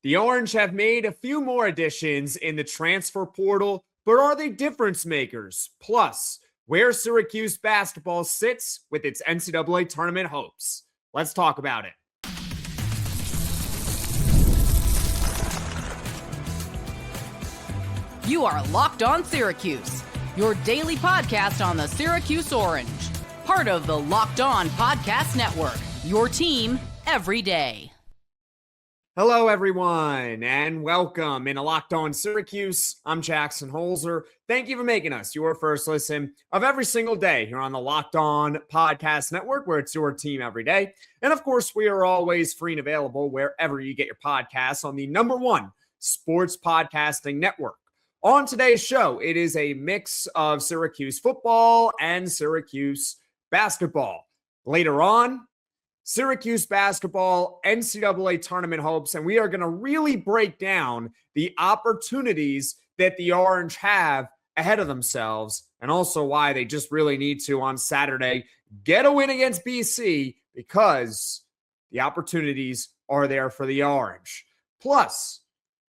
The Orange have made a few more additions in the transfer portal, but are they difference makers? Plus, where Syracuse basketball sits with its NCAA tournament hopes. Let's talk about it. You are Locked On Syracuse, your daily podcast on the Syracuse Orange, part of the Locked On Podcast Network, your team every day. Hello, everyone, and welcome into Locked On Syracuse. I'm Jackson Holzer. Thank you for making us your first listen of every single day here on the Locked On Podcast Network, where it's your team every day. And of course, we are always free and available wherever you get your podcasts on the #1 sports podcasting network. On today's show, it is a mix of Syracuse football and Syracuse basketball. Later on, Syracuse basketball, NCAA tournament hopes, and we are going to really break down the opportunities that the Orange have ahead of themselves, and also why they just really need to, on Saturday, get a win against BC, because the opportunities are there for the Orange. Plus,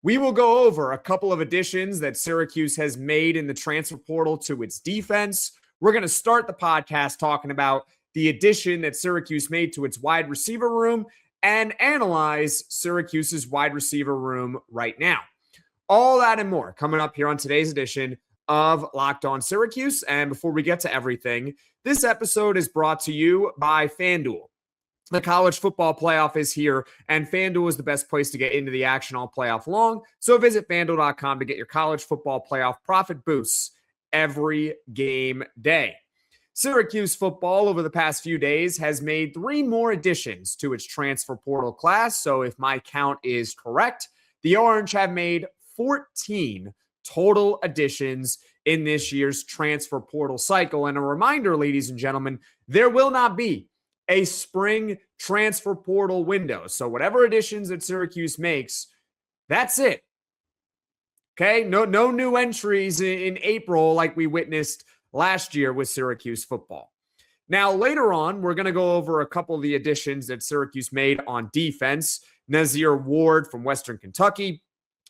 we will go over a couple of additions that Syracuse has made in the transfer portal to its defense. We're going to start the podcast talking about the addition that Syracuse made to its wide receiver room and analyze Syracuse's wide receiver room right now. All that and more coming up here on today's edition of Locked On Syracuse. And before we get to everything, this episode is brought to you by FanDuel. The college football playoff is here, and FanDuel is the best place to get into the action all playoff long. So visit FanDuel.com to get your college football playoff profit boosts every game day. Syracuse football over the past few days has made 3 more additions to its transfer portal class. So if my count is correct, the Orange have made 14 total additions in this year's transfer portal cycle. And a reminder, ladies and gentlemen, there will not be a spring transfer portal window. So whatever additions that Syracuse makes, that's it. Okay, no new entries in April like we witnessed last year with Syracuse football. Now, later on, we're going to go over a couple of the additions that Syracuse made on defense. Nazir from Western Kentucky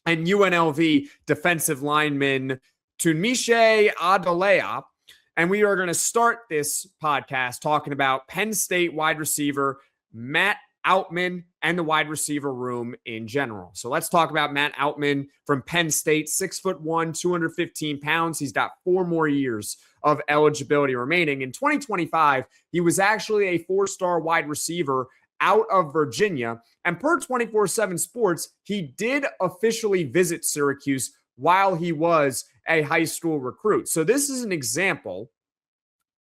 and UNLV defensive lineman Tunmise Adeleye. And we are going to start this podcast talking about Penn State wide receiver Matt Outten and the wide receiver room in general. So let's talk about Matt Outten from Penn State, 6'1", 215 pounds. He's got 4 more years of eligibility remaining. In 2025, he was actually a 4-star wide receiver out of Virginia. And per 24/7 Sports, he did officially visit Syracuse while he was a high school recruit. So this is an example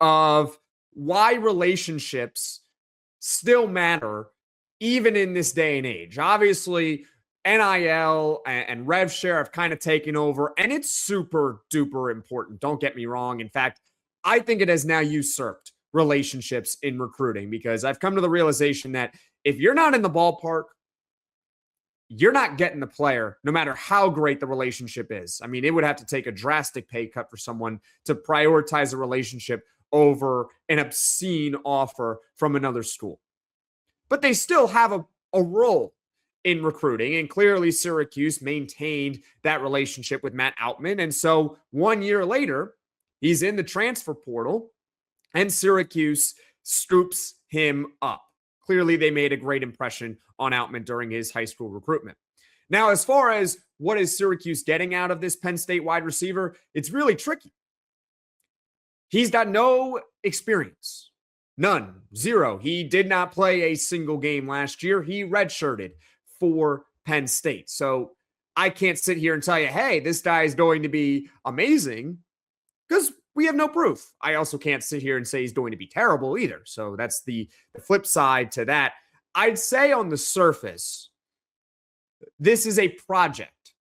of why relationships still matter even in this day and age. Obviously, NIL and rev share have kind of taken over, and it's super duper important. Don't get me wrong. In fact, I think it has now usurped relationships in recruiting, because I've come to the realization that if you're not in the ballpark, you're not getting the player, no matter how great the relationship is. I mean, it would have to take a drastic pay cut for someone to prioritize a relationship over an obscene offer from another school. But they still have a role in recruiting, and clearly Syracuse maintained that relationship with Matt Outten. And so 1 year later, he's in the transfer portal, and Syracuse scoops him up. Clearly, they made a great impression on Outten during his high school recruitment. Now, as far as what is Syracuse getting out of this Penn State wide receiver, it's really tricky. He's got no experience. None. 0. He did not play a single game last year. He redshirted for Penn State. So I can't sit here and tell you, hey, this guy is going to be amazing, because we have no proof. I also can't sit here and say he's going to be terrible either. So that's the flip side to that. I'd say on the surface, this is a project.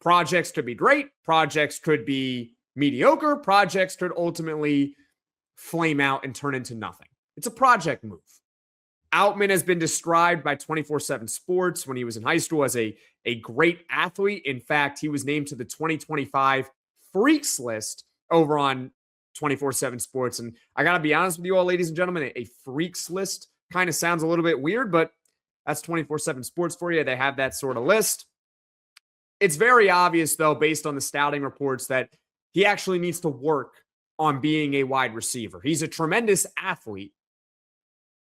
Projects could be great. Projects could be mediocre. Projects could ultimately flame out and turn into nothing. It's a project move. Outten has been described by 24/7 Sports when he was in high school as a great athlete. In fact, he was named to the 2025 Freaks list over on 24/7 Sports. And I got to be honest with you all, ladies and gentlemen, a Freaks list kind of sounds a little bit weird, but That's 24/7 Sports for you. They have that sort of list. It's very obvious, though, based on the scouting reports, that he actually needs to work on being a wide receiver. He's a tremendous athlete,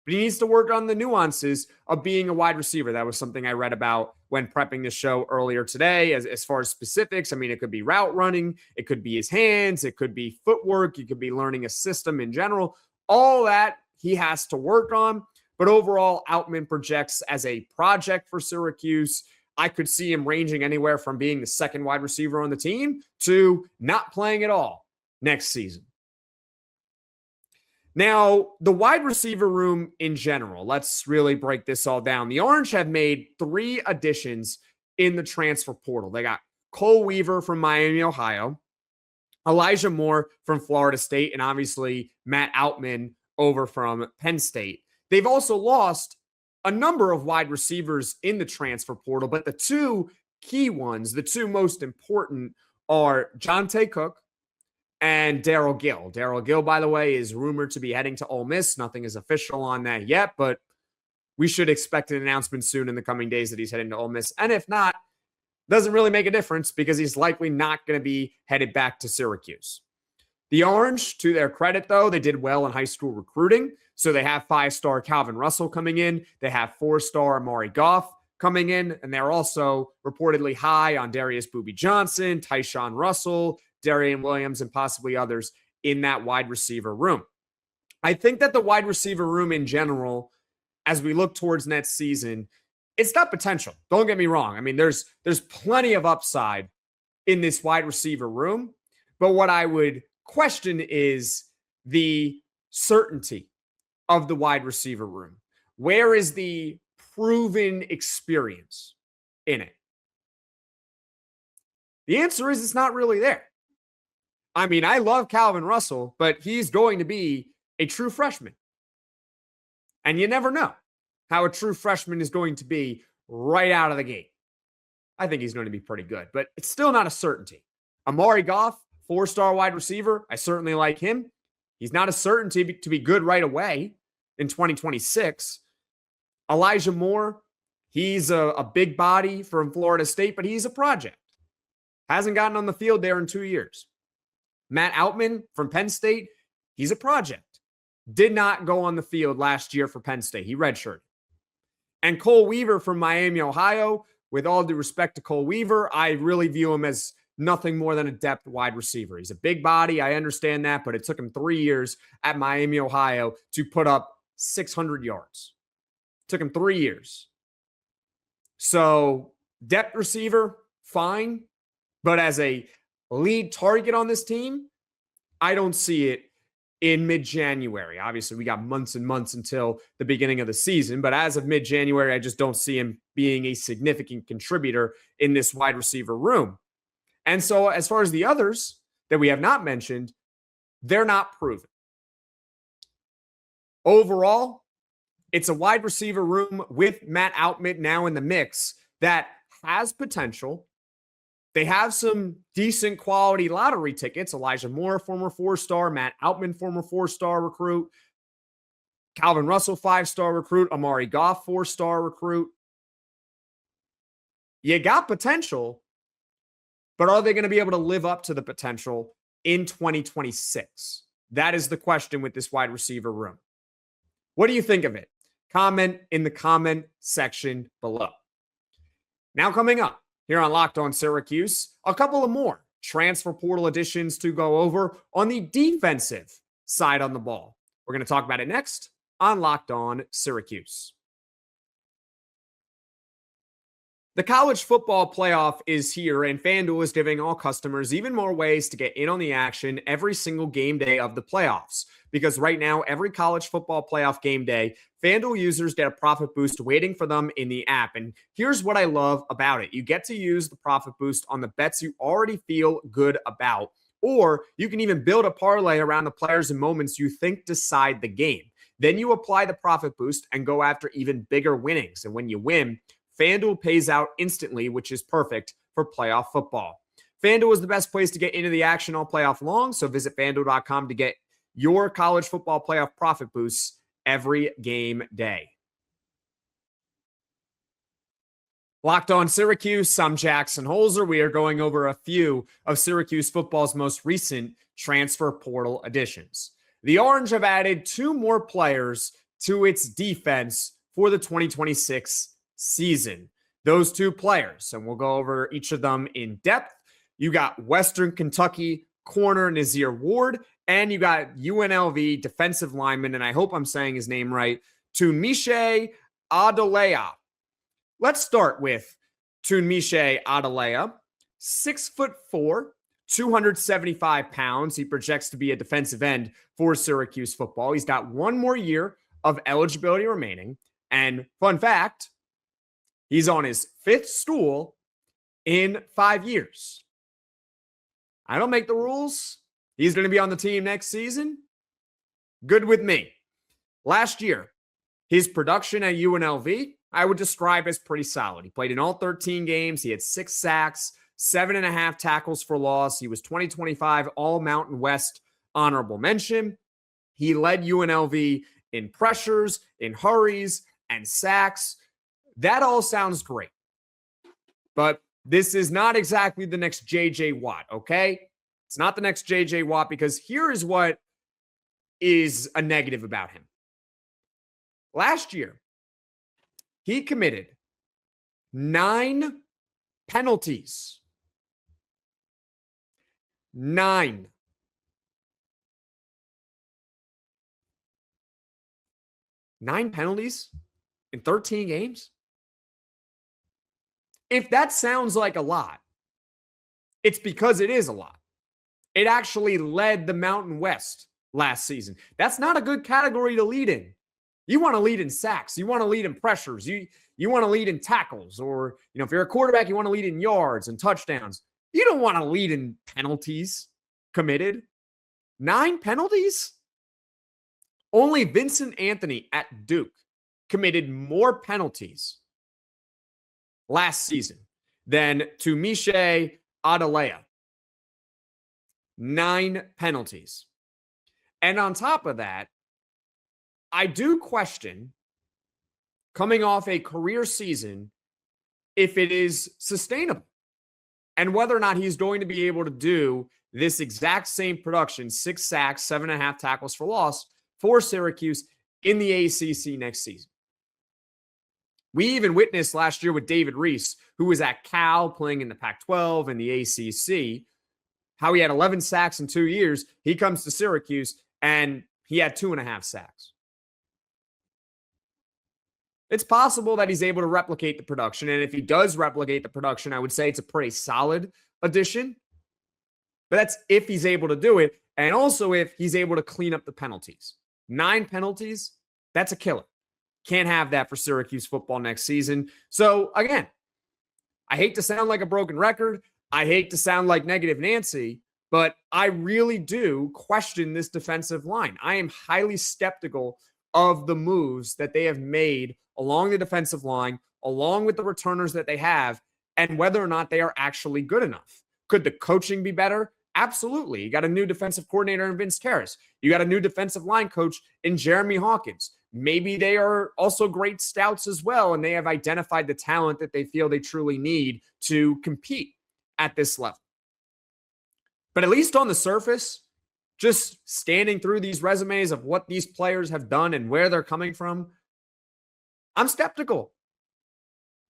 but he needs to work on the nuances of being a wide receiver. That was something I read about when prepping the show earlier today. As far as specifics, I mean, it could be route running, it could be his hands, it could be footwork, it could be learning a system in general. All that he has to work on. But overall, Outten projects as a project for Syracuse. I could see him ranging anywhere from being the second wide receiver on the team to not playing at all next season. Now, the wide receiver room in general, let's really break this all down. The Orange have made 3 additions in the transfer portal. They got Cole Weaver from Miami, Ohio, Elijah Moore from Florida State, and obviously Matt Outten over from Penn State. They've also lost a number of wide receivers in the transfer portal, but the 2 key ones, the 2 most important, are Jonte Cook and Darrell Gill. Darrell Gill, by the way, is rumored to be heading to Ole Miss. Nothing is official on that yet, but we should expect an announcement soon in the coming days that he's heading to Ole Miss. And if not, doesn't really make a difference because he's likely not going to be headed back to Syracuse. The Orange, to their credit, though, they did well in high school recruiting. So they have 5-star Calvin Russell coming in. They have 4-star Amare Gough coming in. And they're also reportedly high on Darius Boobie Johnson, Tyshawn Russell, Darian Williams, and possibly others in that wide receiver room. I think that the wide receiver room in general, as we look towards next season, it's got potential. Don't get me wrong. I mean, there's plenty of upside in this wide receiver room. But what I would question is the certainty of the wide receiver room. Where is the proven experience in it? The answer is it's not really there. I mean, I love Calvin Russell, but he's going to be a true freshman. And you never know how a true freshman is going to be right out of the gate. I think he's going to be pretty good, but it's still not a certainty. Amare Gough, 4-star wide receiver. I certainly like him. He's not a certainty to be good right away in 2026. Elijah Moore, he's a big body from Florida State, but he's a project. Hasn't gotten on the field there in 2 years. Matt Outten from Penn State, he's a project. Did not go on the field last year for Penn State. He redshirted. And Cole Weaver from Miami, Ohio, with all due respect to Cole Weaver, I really view him as nothing more than a depth wide receiver. He's a big body. I understand that, but it took him 3 years at Miami, Ohio to put up 600 yards. It took him 3 years. So depth receiver, fine. But as a lead target on this team, I don't see it in mid-January. Obviously, we got months and months until the beginning of the season, but as of mid-January, I just don't see him being a significant contributor in this wide receiver room. And so as far as the others that we have not mentioned, they're not proven. Overall, it's a wide receiver room with Matt Outten now in the mix that has potential. They have some decent quality lottery tickets. Elijah Moore, former 4-star. Matt Outten, former 4-star recruit. Calvin Russell, 5-star recruit. Amare Gough, 4-star recruit. You got potential, but are they going to be able to live up to the potential in 2026? That is the question with this wide receiver room. What do you think of it? Comment in the comment section below. Now coming up here on Locked On Syracuse, a couple of more transfer portal additions to go over on the defensive side on the ball. We're going to talk about it next on Locked On Syracuse. The college football playoff is here, and FanDuel is giving all customers even more ways to get in on the action every single game day of the playoffs. Because right now, every college football playoff game day, FanDuel users get a profit boost waiting for them in the app. And here's what I love about it. You get to use the profit boost on the bets you already feel good about, or you can even build a parlay around the players and moments you think decide the game. Then you apply the profit boost and go after even bigger winnings. And when you win, FanDuel pays out instantly, which is perfect for playoff football. FanDuel is the best place to get into the action all playoff long, so visit FanDuel.com to get your college football playoff profit boosts every game day. Locked on Syracuse, I'm Jackson Holzer. We are going over a few of Syracuse football's most recent transfer portal additions. The Orange have added 2 more players to its defense for the 2026 season. Those 2 players, and we'll go over each of them in depth. You got Western Kentucky corner Nazir Ward, and you got UNLV defensive lineman, and I hope I'm saying his name right, Tunmise Adeleye. Let's start with Tunmise Adeleye, 6'4", 275 pounds. He projects to be a defensive end for Syracuse football. He's got 1 more year of eligibility remaining. And fun fact, he's on his 5th stool in 5 years. I don't make the rules. He's going to be on the team next season. Good with me. Last year, his production at UNLV, I would describe as pretty solid. He played in all 13 games. He had 6 sacks, 7.5 tackles for loss. He was 2025 All Mountain West honorable mention. He led UNLV in pressures, in hurries, and sacks. That all sounds great. But this is not exactly the next J.J. Watt, okay? It's not the next J.J. Watt, because here is what is a negative about him. Last year, he committed 9 penalties. 9. Nine penalties in 13 games? If that sounds like a lot, it's because it is a lot. It actually led the Mountain West last season. That's not a good category to lead in. You want to lead in sacks. You want to lead in pressures. You want to lead in tackles. Or, if you're a quarterback, you want to lead in yards and touchdowns. You don't want to lead in penalties committed. 9 penalties? Only Vincent Anthony at Duke committed more penalties last season than Tunmise Adeleye. 9 penalties. And on top of that, I do question, coming off a career season, if it is sustainable and whether or not he's going to be able to do this exact same production, 6 sacks, 7.5 tackles for loss for Syracuse in the ACC next season. We even witnessed last year with David Reese, who was at Cal playing in the Pac-12 and the ACC, how he had 11 sacks in 2 years. He comes to Syracuse and he had 2.5 sacks. It's possible that he's able to replicate the production. And if he does replicate the production, I would say it's a pretty solid addition. But that's if he's able to do it. And also if he's able to clean up the penalties. 9 penalties, that's a killer. Can't have that for Syracuse football next season. So again, I hate to sound like a broken record. I hate to sound like Negative Nancy, but I really do question this defensive line. I am highly skeptical of the moves that they have made along the defensive line, along with the returners that they have, and whether or not they are actually good enough. Could the coaching be better? Absolutely. You got a new defensive coordinator in Vince Terrace. You got a new defensive line coach in Jeremy Hawkins. Maybe they are also great scouts as well, and they have identified the talent that they feel they truly need to compete at this level. But at least on the surface, just standing through these resumes of what these players have done and where they're coming from, I'm skeptical.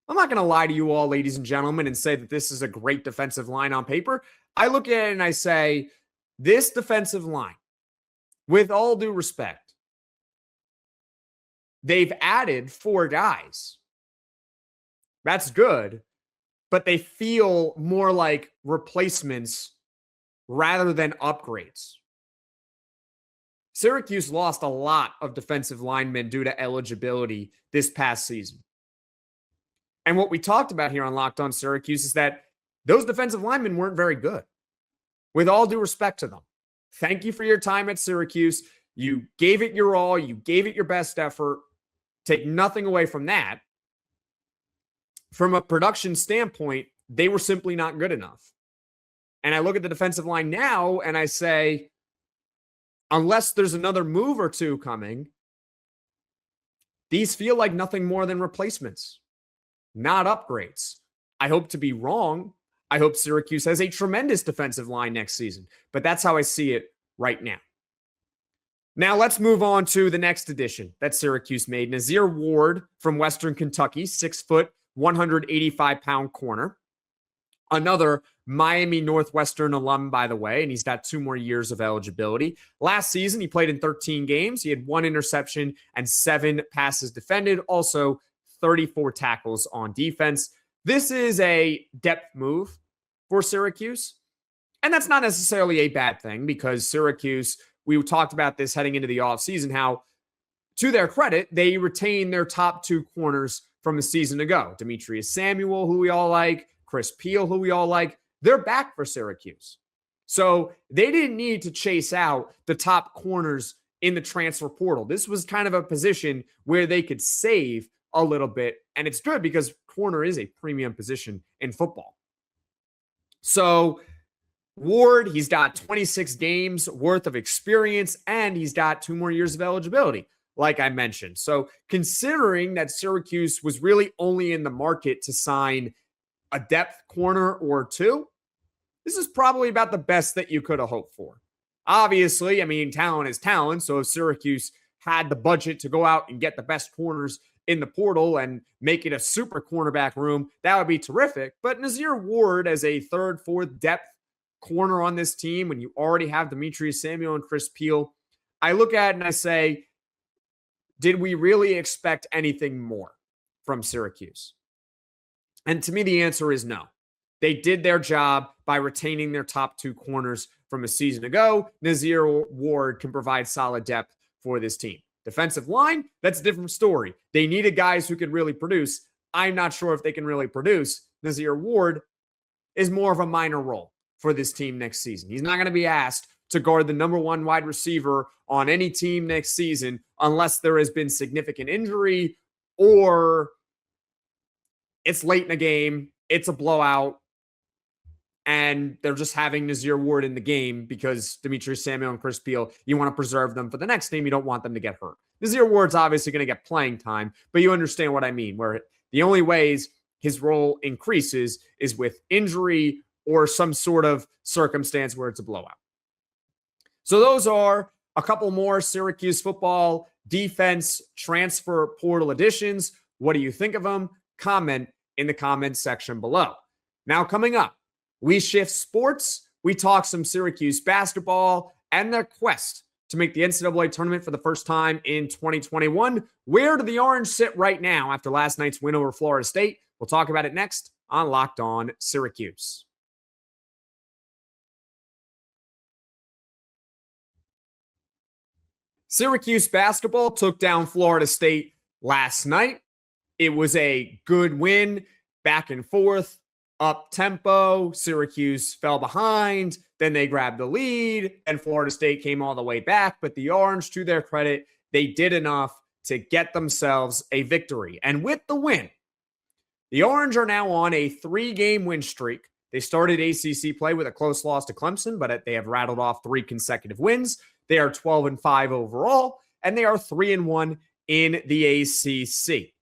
I'm not going to lie to you all, ladies and gentlemen, and say that this is a great defensive line on paper. I look at it and I say, this defensive line, with all due respect, they've added 4 guys. That's good, but they feel more like replacements rather than upgrades. Syracuse lost a lot of defensive linemen due to eligibility this past season. And what we talked about here on Locked On Syracuse is that those defensive linemen weren't very good. With all due respect to them, thank you for your time at Syracuse. You gave it your all. You gave it your best effort. Take nothing away from that. From a production standpoint, they were simply not good enough. And I look at the defensive line now and I say, unless there's another move or two coming, these feel like nothing more than replacements. not upgrades. I hope to be wrong. I hope Syracuse has a tremendous defensive line next season, but that's how I see it right now. Now let's move on to the next addition that Syracuse made. Nazir Ward from Western Kentucky, 6 foot, 185-pound corner. Another Miami Northwestern alum, by the way, and he's got 2 more years of eligibility. Last season, he played in 13 games. He had 1 interception and 7 passes defended. Also, 34 tackles on defense. This is a depth move for Syracuse. And that's not necessarily a bad thing because Syracuse, we talked about this heading into the offseason, how, to their credit, they retained their top 2 corners from a season ago. Demetrius Samuel, who we all like, Chris Peel, who we all like, they're back for Syracuse. So they didn't need to chase out the top corners in the transfer portal. This was kind of a position where they could save a little bit. And it's good because corner is a premium position in football. So Ward, he's got 26 games worth of experience and he's got 2 more years of eligibility, like I mentioned. So considering that Syracuse was really only in the market to sign a depth corner or 2, this is probably about the best that you could have hoped for. Obviously, I mean, talent is talent. So if Syracuse had the budget to go out and get the best corners in the portal and make it a super cornerback room, that would be terrific. But Nazir Ward as a 3rd, 4th depth corner on this team, when you already have Demetrius Samuel and Chris Peel, I look at it and I say, did we really expect anything more from Syracuse? And to me, the answer is no. They did their job by retaining their top 2 corners from a season ago. Nazir Ward can provide solid depth for this team. Defensive line, that's a different story. They needed guys who could really produce. I'm not sure if they can really produce. Nazir Ward is more of a minor role for this team next season. He's not going to be asked to guard the number 1 wide receiver on any team next season unless there has been significant injury or it's late in a game, it's a blowout, and they're just having Nazir Ward in the game because Demetrius Samuel and Chris Peel, you want to preserve them for the next game. You don't want them to get hurt. Nazir Ward's obviously going to get playing time, but you understand what I mean, where the only ways his role increases is with injury or some sort of circumstance where it's a blowout. So those are a couple more Syracuse football defense transfer portal additions. What do you think of them? Comment in the comments section below. Now coming up, we shift sports. We talk some Syracuse basketball and their quest to make the NCAA tournament for the first time in 2021. Where do the Orange sit right now after last night's win over Florida State? We'll talk about it next on Locked On Syracuse. Syracuse basketball took down Florida State last night. It was a good win, back and forth, up tempo. Syracuse fell behind. Then they grabbed the lead, and Florida State came all the way back. But the Orange, to their credit, they did enough to get themselves a victory. And with the win, the Orange are now on a 3-game win streak. They started ACC play with a close loss to Clemson, but they have rattled off 3 consecutive wins. They are 12-5 overall, and they are 3-1 in the ACC.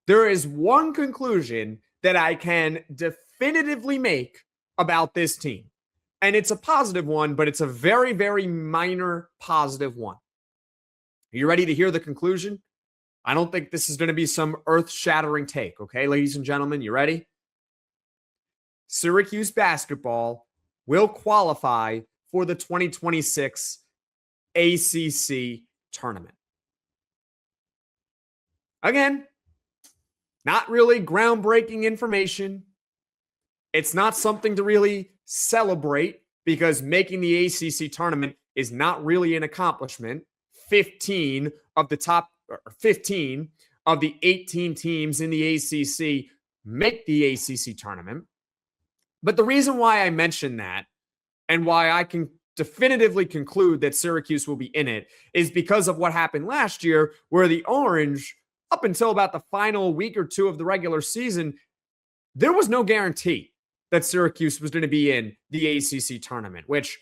There is one conclusion that I can definitively make about this team. And it's a positive one, but it's a very, very minor positive one. Are you ready to hear the conclusion? I don't think this is going to be some earth-shattering take, okay, ladies and gentlemen? You ready? Syracuse basketball will qualify for the 2026 ACC tournament. Again, not really groundbreaking information. It's not something to really celebrate because making the ACC tournament is not really an accomplishment. 15 of the 18 teams in the ACC make the ACC tournament. But the reason why I mention that and why I can definitively conclude that Syracuse will be in it is because of what happened last year, where the Orange, up until about the final week or 2 of the regular season, there was no guarantee that Syracuse was going to be in the ACC tournament, which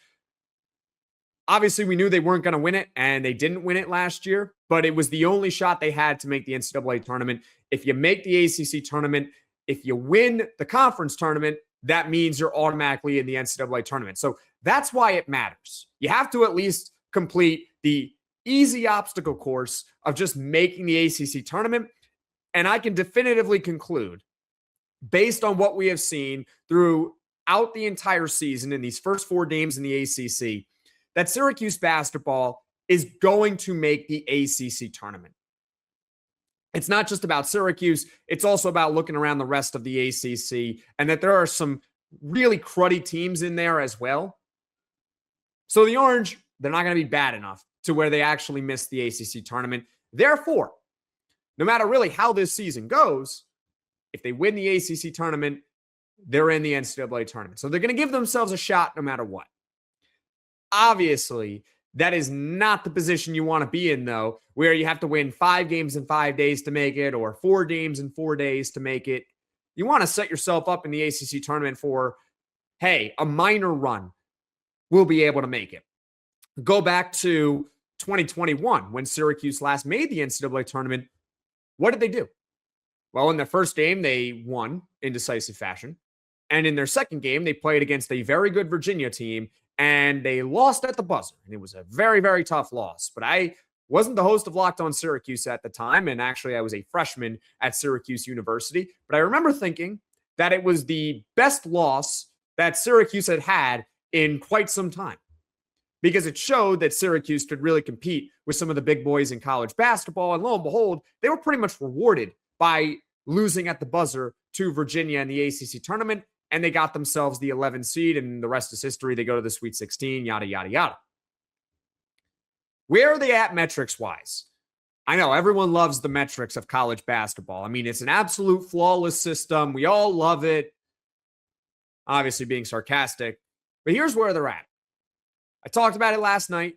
Obviously, we knew they weren't going to win it, and they didn't win it last year, but it was the only shot they had to make the NCAA tournament. If you make the ACC tournament, if you win the conference tournament, that means you're automatically in the NCAA tournament. So that's why it matters. You have to at least complete the easy obstacle course of just making the ACC tournament. And I can definitively conclude, based on what we have seen throughout the entire season in these first 4 games in the ACC, that Syracuse basketball is going to make the ACC tournament. It's not just about Syracuse. It's also about looking around the rest of the ACC and that there are some really cruddy teams in there as well. So the Orange, they're not going to be bad enough to where they actually miss the ACC tournament. Therefore, no matter really how this season goes, if they win the ACC tournament, they're in the NCAA tournament. So they're going to give themselves a shot no matter what. Obviously, that is not the position you want to be in, though, where you have to win 5 games in 5 days to make it or 4 games in 4 days to make it. You want to set yourself up in the ACC tournament for, hey, a minor run will be able to make it. Go back to 2021 when Syracuse last made the NCAA tournament. What did they do? Well, in their first game, they won in decisive fashion. And in their second game, they played against a very good Virginia team, and they lost at the buzzer. And it was a very, very tough loss. But I wasn't the host of Locked On Syracuse at the time, and actually I was a freshman at Syracuse University. But I remember thinking that it was the best loss that Syracuse had had in quite some time, because it showed that Syracuse could really compete with some of the big boys in college basketball. And lo and behold, they were pretty much rewarded by losing at the buzzer to Virginia in the ACC tournament, and they got themselves the 11 seed, and the rest is history. They go to the Sweet 16, yada, yada, yada. Where are they at metrics-wise? I know everyone loves the metrics of college basketball. I mean, it's an absolute flawless system. We all love it. Obviously being sarcastic. But here's where they're at. I talked about it last night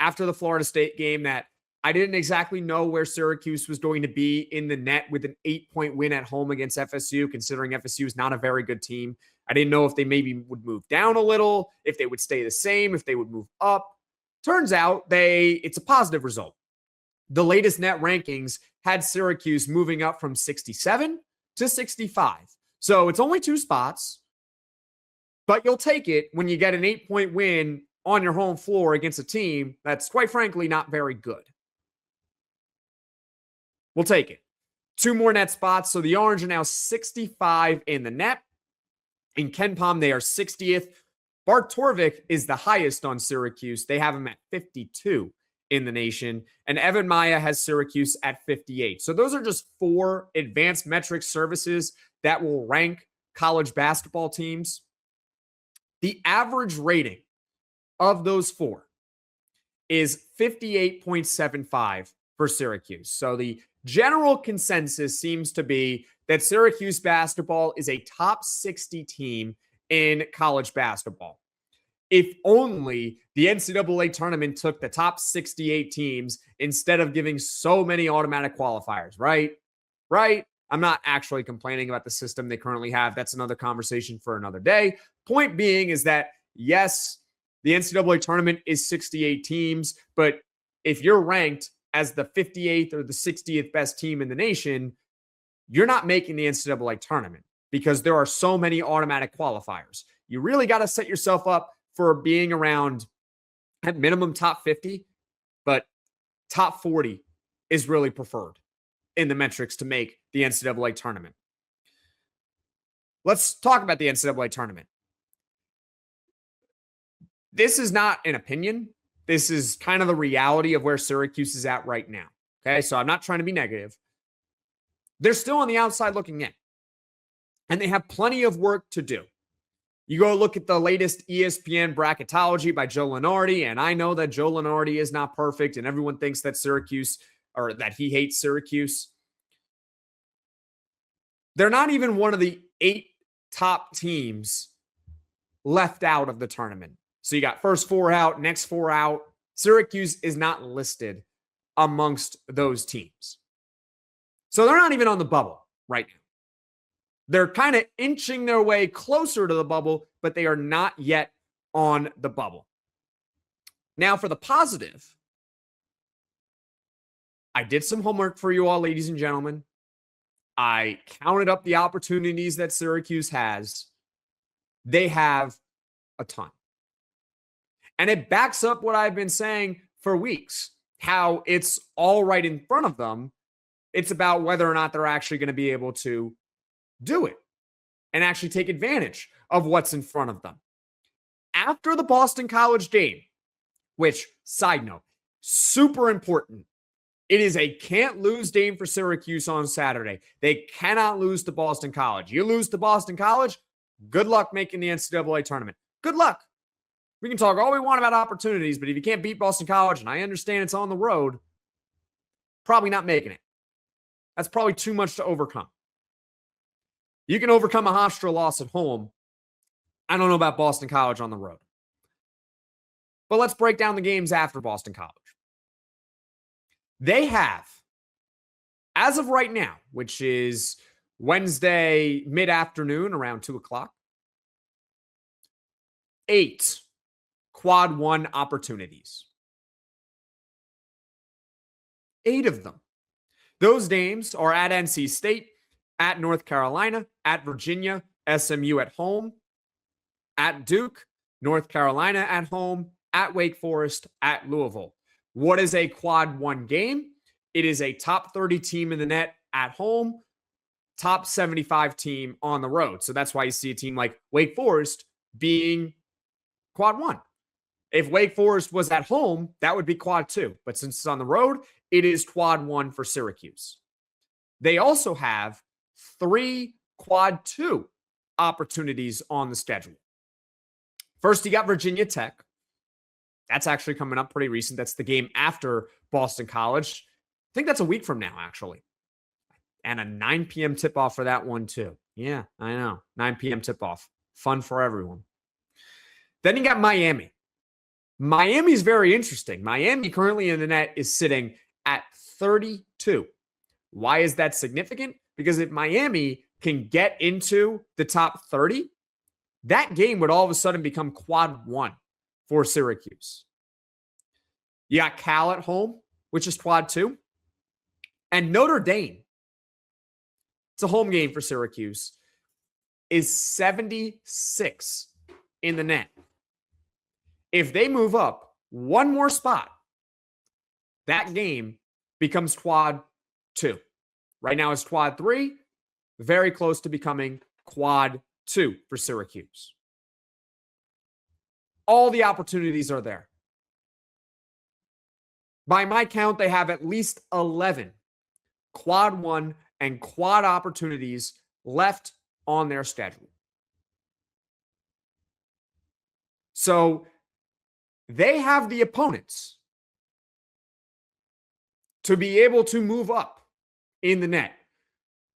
after the Florida State game that I didn't exactly know where Syracuse was going to be in the net with an 8-point win at home against FSU, considering FSU is not a very good team. I didn't know if they maybe would move down a little, if they would stay the same, if they would move up. Turns out it's a positive result. The latest net rankings had Syracuse moving up from 67 to 65. So it's only 2 spots, but you'll take it when you get an 8-point win on your home floor against a team that's, quite frankly, not very good. We'll take it. 2 more net spots. So the Orange are now 65 in the net. In KenPom, they are 60th. Bart Torvik is the highest on Syracuse. They have him at 52 in the nation. And Evan Maya has Syracuse at 58. So those are just 4 advanced metrics services that will rank college basketball teams. The average rating of those 4 is 58.75 for Syracuse. So the general consensus seems to be that Syracuse basketball is a top 60 team in college basketball. If only the NCAA tournament took the top 68 teams instead of giving so many automatic qualifiers, right? Right? I'm not actually complaining about the system they currently have. That's another conversation for another day. Point being is that, yes, the NCAA tournament is 68 teams, but if you're ranked as the 58th or the 60th best team in the nation, you're not making the NCAA tournament because there are so many automatic qualifiers. You really got to set yourself up for being around at minimum top 50, but top 40 is really preferred in the metrics to make the NCAA tournament. Let's talk about the NCAA tournament. This is not an opinion. This is kind of the reality of where Syracuse is at right now. Okay, so I'm not trying to be negative. They're still on the outside looking in, and they have plenty of work to do. You go look at the latest ESPN bracketology by Joe Lunardi, and I know that Joe Lunardi is not perfect, and everyone thinks that Syracuse, or that he hates Syracuse. They're not even one of the 8 top teams left out of the tournament. So you got first 4 out, next 4 out. Syracuse is not listed amongst those teams. So they're not even on the bubble right now. They're kind of inching their way closer to the bubble, but they are not yet on the bubble. Now for the positive, I did some homework for you all, ladies and gentlemen. I counted up the opportunities that Syracuse has. They have a ton. And it backs up what I've been saying for weeks, how it's all right in front of them. It's about whether or not they're actually going to be able to do it and actually take advantage of what's in front of them. After the Boston College game, which, side note, super important. It is a can't-lose game for Syracuse on Saturday. They cannot lose to Boston College. You lose to Boston College, good luck making the NCAA tournament. Good luck. We can talk all we want about opportunities, but if you can't beat Boston College, and I understand it's on the road, probably not making it. That's probably too much to overcome. You can overcome a Hofstra loss at home. I don't know about Boston College on the road. But let's break down the games after Boston College. They have, as of right now, which is Wednesday mid-afternoon around 2 o'clock, 8 quad 1 opportunities. 8 of them. Those games are at NC State, at North Carolina, at Virginia, SMU at home, at Duke, North Carolina at home, at Wake Forest, at Louisville. What is a quad 1 game? It is a top 30 team in the net at home, top 75 team on the road. So that's why you see a team like Wake Forest being quad 1. If Wake Forest was at home, that would be quad 2. But since it's on the road, it is quad 1 for Syracuse. They also have 3 quad 2 opportunities on the schedule. First, you got Virginia Tech. That's actually coming up pretty recent. That's the game after Boston College. I think that's a week from now, actually. And a 9 p.m. tip-off for that one, too. Yeah, I know. 9 p.m. tip-off. Fun for everyone. Then you got Miami. Miami's very interesting. Miami currently in the net is sitting at 32. Why is that significant? Because if Miami can get into the top 30, that game would all of a sudden become quad 1 for Syracuse. You got Cal at home, which is quad 2. And Notre Dame, it's a home game for Syracuse, is 76 in the net. If they move up one more spot, that game becomes quad 2. Right now it's quad 3, very close to becoming quad 2 for Syracuse. All the opportunities are there. By my count, they have at least 11 quad 1 and quad opportunities left on their schedule. So they have the opponents to be able to move up in the net.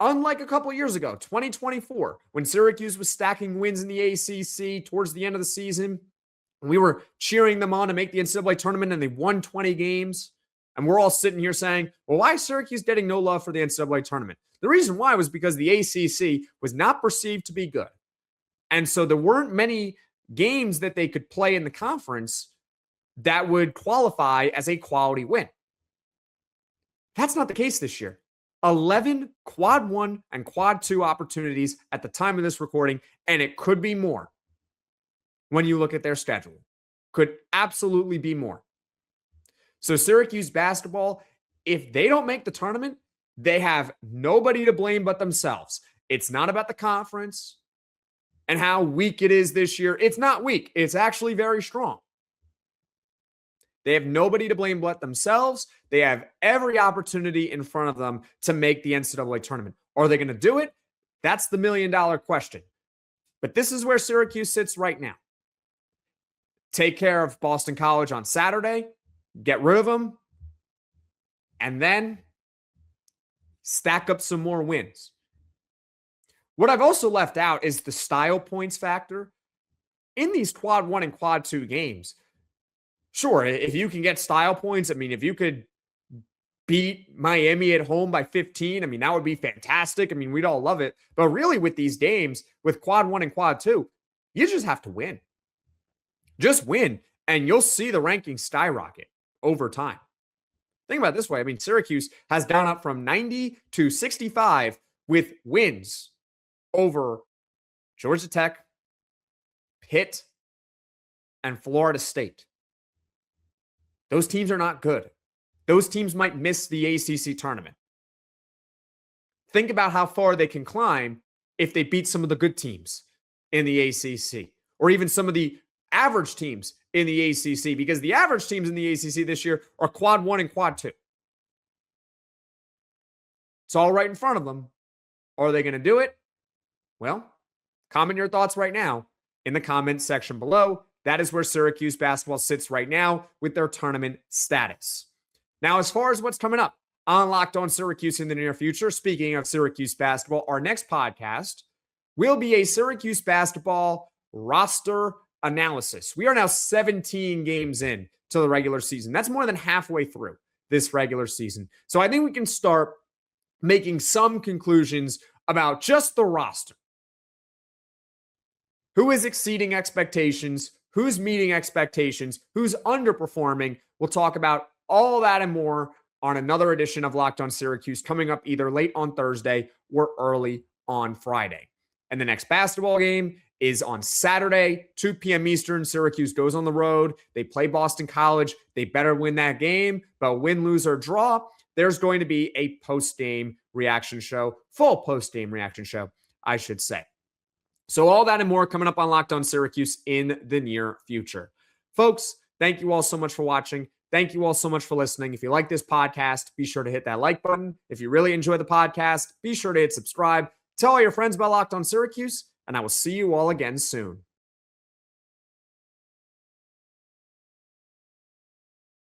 Unlike a couple years ago, 2024, when Syracuse was stacking wins in the ACC towards the end of the season, we were cheering them on to make the NCAA tournament, and they won 20 games. And we're all sitting here saying, well, why is Syracuse getting no love for the NCAA tournament? The reason why was because the ACC was not perceived to be good. And so there weren't many games that they could play in the conference that would qualify as a quality win. That's not the case this year. 11 quad 1 and quad 2 opportunities at the time of this recording, and it could be more when you look at their schedule. Could absolutely be more. So Syracuse basketball, if they don't make the tournament, they have nobody to blame but themselves. It's not about the conference and how weak it is this year. It's not weak. It's actually very strong. They have nobody to blame but themselves. They have every opportunity in front of them to make the NCAA tournament. Are they going to do it? That's the million-dollar question. But this is where Syracuse sits right now. Take care of Boston College on Saturday, get rid of them, and then stack up some more wins. What I've also left out is the style points factor. In these quad 1 and quad 2 games, sure, if you can get style points, I mean, if you could beat Miami at home by 15, I mean, that would be fantastic. I mean, we'd all love it. But really with these games, with quad 1 and quad 2, you just have to win. Just win. and you'll see the rankings skyrocket over time. Think about it this way. I mean, Syracuse has gone up from 90 to 65 with wins over Georgia Tech, Pitt, and Florida State. Those teams are not good. Those teams might miss the ACC tournament. Think about how far they can climb if they beat some of the good teams in the ACC, or even some of the average teams in the ACC, because the average teams in the ACC this year are quad 1 and quad 2. It's all right in front of them. Are they going to do it? Well, comment your thoughts right now in the comments section below. That is where Syracuse basketball sits right now with their tournament status. Now, as far as what's coming up on Locked On Syracuse in the near future, speaking of Syracuse basketball, our next podcast will be a Syracuse basketball roster analysis. We are now 17 games in to the regular season. That's more than halfway through this regular season. So I think we can start making some conclusions about just the roster. Who is exceeding expectations? Who's meeting expectations? Who's underperforming? We'll talk about all that and more on another edition of Locked On Syracuse coming up either late on Thursday or early on Friday. And the next basketball game is on Saturday, 2 p.m. Eastern. Syracuse goes on the road. They play Boston College. They better win that game, but win, lose, or draw, there's going to be a post-game reaction show, full post-game reaction show, I should say. So all that and more coming up on Locked On Syracuse in the near future. Folks, thank you all so much for watching. Thank you all so much for listening. If you like this podcast, be sure to hit that like button. If you really enjoy the podcast, be sure to hit subscribe. Tell all your friends about Locked On Syracuse, and I will see you all again soon.